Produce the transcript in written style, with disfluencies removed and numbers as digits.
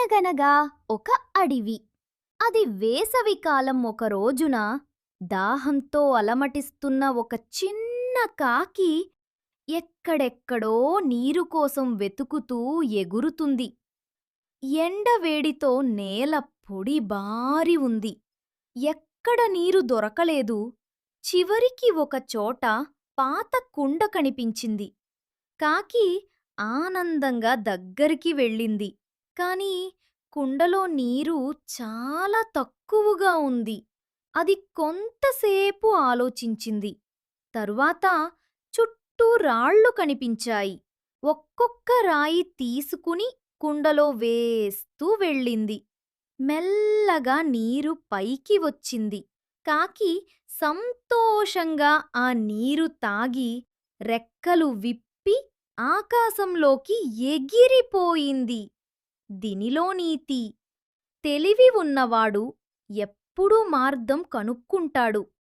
అనగనగా ఒక అడివి. అది వేసవికాలం ఒక రోజున దాహంతో అలమటిస్తున్న ఒక చిన్న కాకి ఎక్కడెక్కడో నీరు కోసం వెతుకుతూ ఎగురుతుంది. ఎండవేడితో నేల పొడి బారి ఉంది. ఎక్కడ నీరు దొరకలేదు. చివరికి ఒక చోట పాత కుండ కనిపించింది. కాకి ఆనందంగా దగ్గరికి వెళ్ళింది. కాని కుండలో నీరు చాలా తక్కువగా ఉంది. అది కొంతసేపు ఆలోచించింది. తరువాత చుట్టూ రాళ్ళు కనిపించాయి. ఒక్కొక్క రాయి తీసుకుని కుండలో వేస్తూ వెళ్ళింది. మెల్లగా నీరు పైకి వచ్చింది. కాకి సంతోషంగా ఆ నీరు తాగి రెక్కలు విప్పి ఆకాశంలోకి ఎగిరిపోయింది. దీనిలో నీతి: తెలివి ఉన్నవాడు ఎప్పుడూ మార్గం కనుక్కుంటాడు.